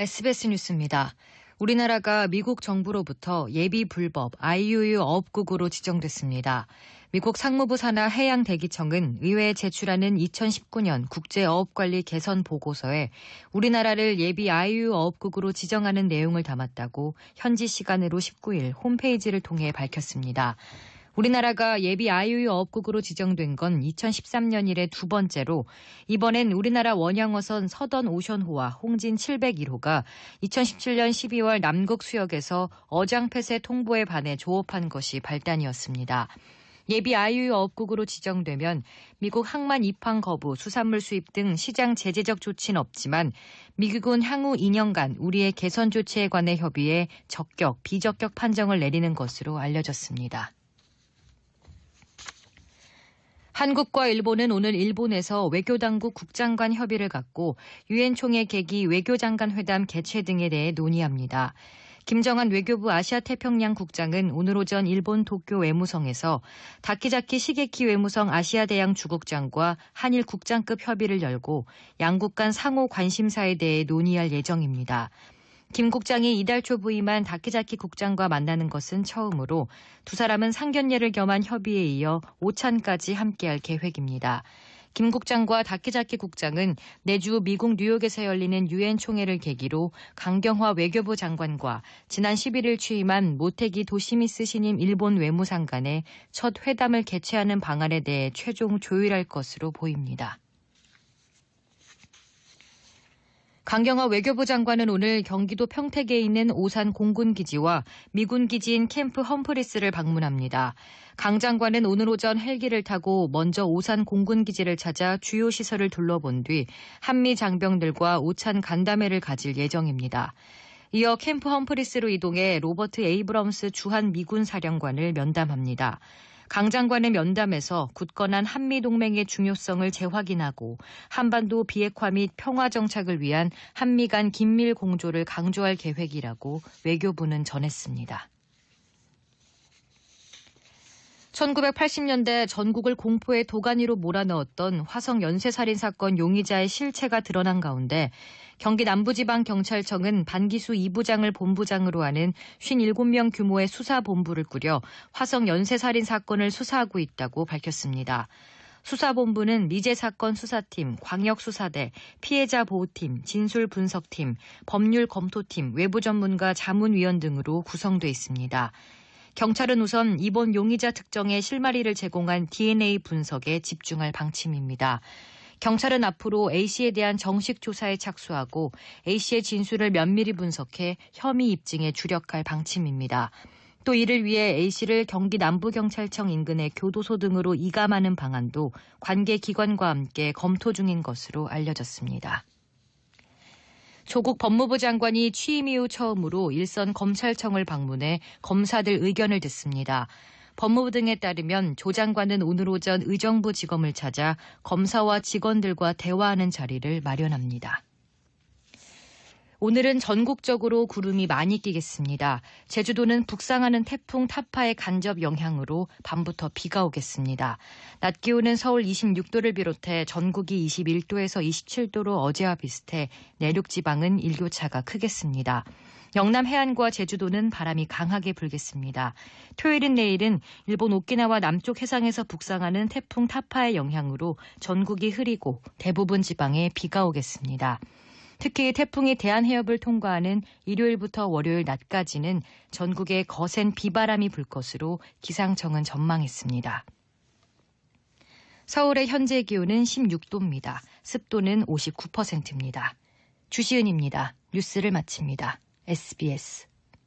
SBS 뉴스입니다. 우리나라가 미국 정부로부터 예비 불법 IUU 어업국으로 지정됐습니다. 미국 상무부 산하 해양대기청은 의회에 제출하는 2019년 국제어업관리 개선 보고서에 우리나라를 예비 IUU 어업국으로 지정하는 내용을 담았다고 현지 시간으로 19일 홈페이지를 통해 밝혔습니다. 우리나라가 예비 IUU 어업국으로 지정된 건 2013년 이래 두 번째로 이번엔 우리나라 원양어선 서던 오션호와 홍진 701호가 2017년 12월 남극 수역에서 어장폐쇄 통보에 반해 조업한 것이 발단이었습니다. 예비 IUU 어업국으로 지정되면 미국 항만 입항 거부, 수산물 수입 등 시장 제재적 조치는 없지만 미국은 향후 2년간 우리의 개선 조치에 관해 협의해 적격, 비적격 판정을 내리는 것으로 알려졌습니다. 한국과 일본은 오늘 일본에서 외교당국 국장간 협의를 갖고 유엔 총회 개기 외교장관 회담 개최 등에 대해 논의합니다. 김정한 외교부 아시아태평양 국장은 오늘 오전 일본 도쿄 외무성에서 다키자키 시게키 외무성 아시아대양 주국장과 한일 국장급 협의를 열고 양국 간 상호 관심사에 대해 논의할 예정입니다. 김 국장이 이달 초 부임한 다키자키 국장과 만나는 것은 처음으로 두 사람은 상견례를 겸한 협의에 이어 오찬까지 함께할 계획입니다. 김 국장과 다키자키 국장은 내주 미국 뉴욕에서 열리는 유엔 총회를 계기로 강경화 외교부 장관과 지난 11일 취임한 모테기 도시미스 신임 일본 외무상간의 첫 회담을 개최하는 방안에 대해 최종 조율할 것으로 보입니다. 강경화 외교부 장관은 오늘 경기도 평택에 있는 오산 공군기지와 미군 기지인 캠프 험프리스를 방문합니다. 강 장관은 오늘 오전 헬기를 타고 먼저 오산 공군기지를 찾아 주요 시설을 둘러본 뒤 한미 장병들과 오찬 간담회를 가질 예정입니다. 이어 캠프 험프리스로 이동해 로버트 에이브럼스 주한 미군 사령관을 면담합니다. 강 장관의 면담에서 굳건한 한미동맹의 중요성을 재확인하고 한반도 비핵화 및 평화 정착을 위한 한미 간 긴밀 공조를 강조할 계획이라고 외교부는 전했습니다. 1980년대 전국을 공포의 도가니로 몰아넣었던 화성 연쇄살인 사건 용의자의 실체가 드러난 가운데 경기 남부지방경찰청은 반기수 2부장을 본부장으로 하는 57명 규모의 수사본부를 꾸려 화성 연쇄살인 사건을 수사하고 있다고 밝혔습니다. 수사본부는 미제사건 수사팀, 광역수사대, 피해자보호팀, 진술분석팀, 법률검토팀, 외부전문가 자문위원 등으로 구성돼 있습니다. 경찰은 우선 이번 용의자 특정에 실마리를 제공한 DNA 분석에 집중할 방침입니다. 경찰은 앞으로 A씨에 대한 정식 조사에 착수하고 A씨의 진술을 면밀히 분석해 혐의 입증에 주력할 방침입니다. 또 이를 위해 A씨를 경기 남부경찰청 인근의 교도소 등으로 이감하는 방안도 관계 기관과 함께 검토 중인 것으로 알려졌습니다. 조국 법무부 장관이 취임 이후 처음으로 일선 검찰청을 방문해 검사들 의견을 듣습니다. 법무부 등에 따르면 조 장관은 오늘 오전 의정부 지검을 찾아 검사와 직원들과 대화하는 자리를 마련합니다. 오늘은 전국적으로 구름이 많이 끼겠습니다. 제주도는 북상하는 태풍 타파의 간접 영향으로 밤부터 비가 오겠습니다. 낮 기온은 서울 26도를 비롯해 전국이 21도에서 27도로 어제와 비슷해 내륙 지방은 일교차가 크겠습니다. 영남 해안과 제주도는 바람이 강하게 불겠습니다. 토요일인 내일은 일본 오키나와 남쪽 해상에서 북상하는 태풍 타파의 영향으로 전국이 흐리고 대부분 지방에 비가 오겠습니다. 특히 태풍이 대한해협을 통과하는 일요일부터 월요일 낮까지는 전국에 거센 비바람이 불 것으로 기상청은 전망했습니다. 서울의 현재 기온은 16도입니다. 습도는 59%입니다. 주시은입니다. 뉴스를 마칩니다. SBS